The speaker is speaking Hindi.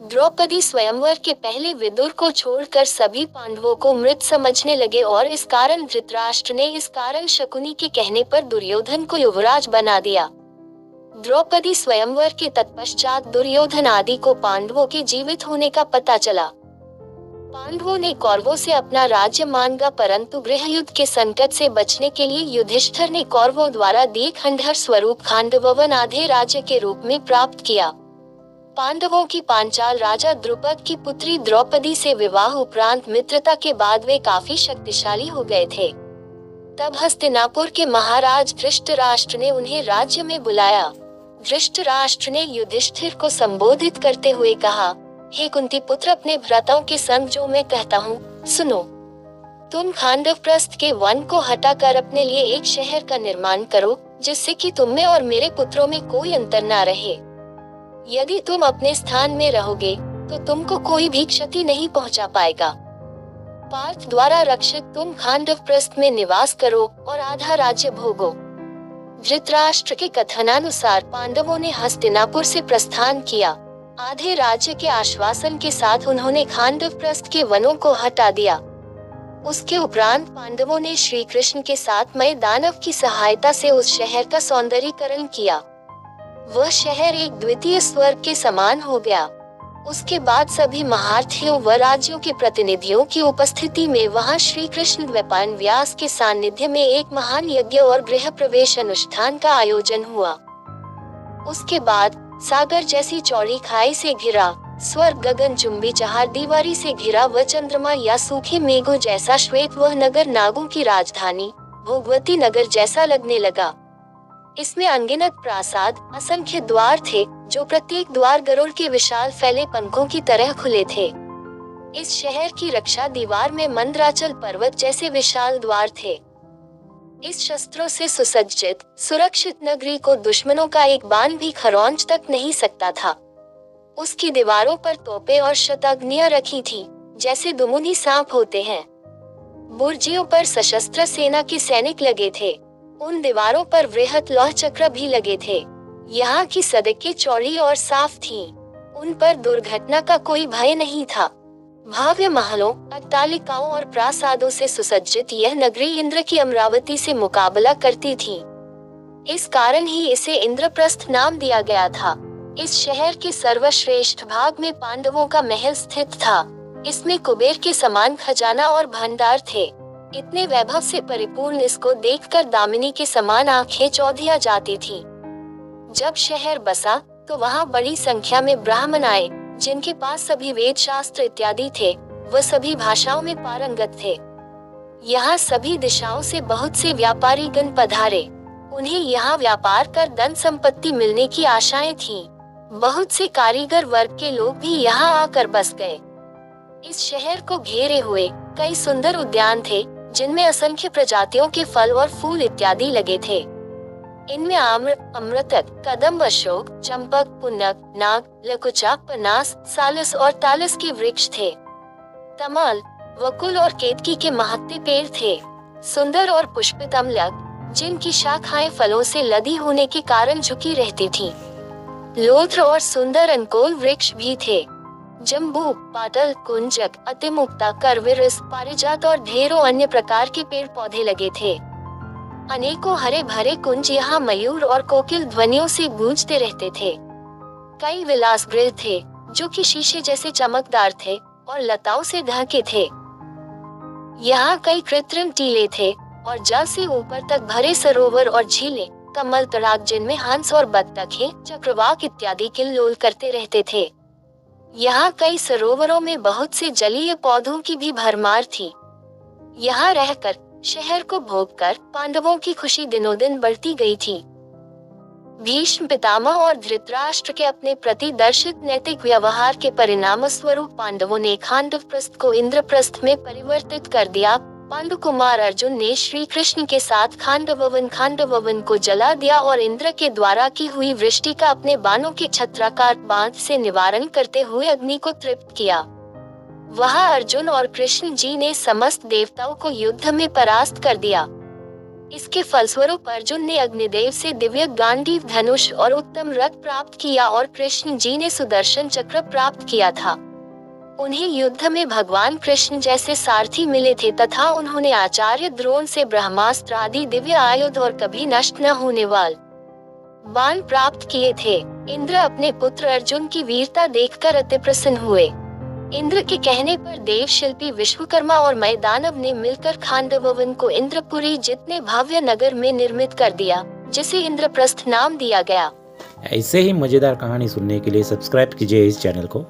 द्रौपदी स्वयंवर के पहले विदुर को छोड़कर सभी पांडवों को मृत समझने लगे और इस कारण धृतराष्ट्र ने इस कारण शकुनी के कहने पर दुर्योधन को युवराज बना दिया। द्रौपदी स्वयंवर के तत्पश्चात दुर्योधन आदि को पांडवों के जीवित होने का पता चला। पांडवों ने कौरवों से अपना राज्य मांगा, परंतु गृह युद्ध के संकट से बचने के लिए युधिष्ठिर ने कौरवों द्वारा दिए खंडहर स्वरूप खांडववन आधे राज्य के रूप में प्राप्त किया। पांडवों की पांचाल राजा द्रुपद की पुत्री द्रौपदी से विवाह उपरांत मित्रता के बाद वे काफी शक्तिशाली हो गए थे। तब हस्तिनापुर के महाराज धृतराष्ट्र ने उन्हें राज्य में बुलाया। धृतराष्ट्र ने युधिष्ठिर को संबोधित करते हुए कहा, हे कुंती पुत्र, अपने भ्राताओं के संग जो मैं कहता हूँ सुनो। तुम खांडवप्रस्थ के वन को हटाकर अपने लिए एक शहर का निर्माण करो, जिससे कि तुम में और मेरे पुत्रों में कोई अंतर न रहे। यदि तुम अपने स्थान में रहोगे तो तुमको कोई भी क्षति नहीं पहुंचा पाएगा। पार्थ द्वारा रक्षित तुम खांडवप्रस्थ में निवास करो और आधा राज्य भोगो। धृतराष्ट्र के कथनानुसार पांडवों ने हस्तिनापुर से प्रस्थान किया। आधे राज्य के आश्वासन के साथ उन्होंने खांडवप्रस्थ के वनों को हटा दिया। उसके उपरांत पांडवों ने श्री कृष्ण के साथ मय दानव की सहायता से उस शहर का सौंदर्यीकरण किया। वह शहर एक द्वितीय स्वर्ग के समान हो गया। उसके बाद सभी महारथियों व राज्यों के प्रतिनिधियों की उपस्थिति में वहां श्री कृष्ण द्वैपायन व्यास के सानिध्य में एक महान यज्ञ और गृह प्रवेश अनुष्ठान का आयोजन हुआ। उसके बाद सागर जैसी चौड़ी खाई से घिरा, स्वर्ग गगन चुंबी चार दीवारी से घिरा व चंद्रमा या सूखे मेघों जैसा श्वेत वह नगर नागों की राजधानी भोगवती नगर जैसा लगने लगा। इसमें अनगिनत प्रासाद, असंख्य द्वार थे, जो प्रत्येक द्वार गरुड़ के विशाल फैले पंखों की तरह खुले थे। इस शहर की रक्षा दीवार में मंदराचल पर्वत जैसे विशाल द्वार थे। इस शस्त्रों से सुसज्जित सुरक्षित नगरी को दुश्मनों का एक बाण भी खरौंच तक नहीं सकता था। उसकी दीवारों पर तोपें और शताग्नियां रखी थी, जैसे दुमुनी सांप होते हैं। बुर्जियों पर सशस्त्र सेना के सैनिक लगे थे। उन दीवारों पर वृहत लौह चक्र भी लगे थे। यहाँ की सड़कें चौड़ी और साफ थीं। उन पर दुर्घटना का कोई भय नहीं था। भव्य महलों, अट्टालिकाओं और प्रासादों से सुसज्जित यह नगरी इंद्र की अमरावती से मुकाबला करती थी। इस कारण ही इसे इंद्रप्रस्थ नाम दिया गया था। इस शहर के सर्वश्रेष्ठ भाग में पांडवों का महल स्थित था। इसमें कुबेर के समान खजाना और भंडार थे। इतने वैभव से परिपूर्ण इसको देखकर दामिनी के समान आंखें चौधिया जाती थीं। जब शहर बसा तो वहाँ बड़ी संख्या में ब्राह्मण आए, जिनके पास सभी वेद शास्त्र इत्यादि थे। वह सभी भाषाओं में पारंगत थे। यहाँ सभी दिशाओं से बहुत से व्यापारी गण पधारे। उन्हें यहाँ व्यापार कर धन संपत्ति मिलने की आशाएं थीं। बहुत से कारीगर वर्ग के लोग भी यहाँ आकर बस गए। इस शहर को घेरे हुए कई सुंदर उद्यान थे, जिनमें असंख्य प्रजातियों के फल और फूल इत्यादि लगे थे। इनमें आम्र, अमृतक, कदम्ब, अशोक, चंपक, पुन्नक, नाग, लकुचा, पनास, सालस और तालस के वृक्ष थे। तमाल, वकुल और केतकी के महत्ते पेड़ थे। सुंदर और पुष्पित अमलक, जिनकी शाखाएं फलों से लदी होने के कारण झुकी रहती थीं। लोत्र और सुंदर अनकोल वृक्ष भी थे। जम्बू, पाटल, कुंजक, अतिमुक्ता, करविरस, पारिजात और ढेरों अन्य प्रकार के पेड़ पौधे लगे थे। अनेकों हरे भरे कुंज यहाँ मयूर और कोकिल ध्वनियों से गूंजते रहते थे। कई विलास गृह थे, जो कि शीशे जैसे चमकदार थे और लताओं से ढके थे। यहाँ कई कृत्रिम टीले थे और जल से ऊपर तक भरे सरोवर और झीलें, कमल तड़ाक, जिनमें हंस और बत्तखें, चक्रवाक इत्यादि किल्लोल करते रहते थे। यहाँ कई सरोवरों में बहुत से जलीय पौधों की भी भरमार थी। यहाँ रहकर, शहर को भोगकर पांडवों की खुशी दिनों दिन बढ़ती गई थी। भीष्म पितामह और धृतराष्ट्र के अपने प्रति दर्शित नैतिक व्यवहार के परिणाम स्वरूप पांडवों ने खांडवप्रस्थ को इंद्रप्रस्थ में परिवर्तित कर दिया। पांडु कुमार अर्जुन ने श्री कृष्ण के साथ खांडववन को जला दिया और इंद्र के द्वारा की हुई वृष्टि का अपने बाणों के छत्राकार बांध से निवारण करते हुए अग्नि को तृप्त किया। वहां अर्जुन और कृष्ण जी ने समस्त देवताओं को युद्ध में परास्त कर दिया। इसके फलस्वरूप अर्जुन ने अग्निदेव से दिव्य गांडीव धनुष और उत्तम रथ प्राप्त किया और कृष्ण जी ने सुदर्शन चक्र प्राप्त किया था। उन्हें युद्ध में भगवान कृष्ण जैसे सारथी मिले थे तथा उन्होंने आचार्य द्रोण से ब्रह्मास्त्र आदि दिव्य आयुध और कभी नष्ट न होने वाले बाण प्राप्त किए थे। इंद्र अपने पुत्र अर्जुन की वीरता देखकर अति प्रसन्न हुए। इंद्र के कहने पर देव शिल्पी विश्वकर्मा और मैदानव ने मिलकर खांडववन को इंद्रपुरी जितने भव्य नगर में निर्मित कर दिया, जिसे इंद्रप्रस्थ नाम दिया गया। ऐसे ही मजेदार कहानी सुनने के लिए सब्सक्राइब कीजिए इस चैनल को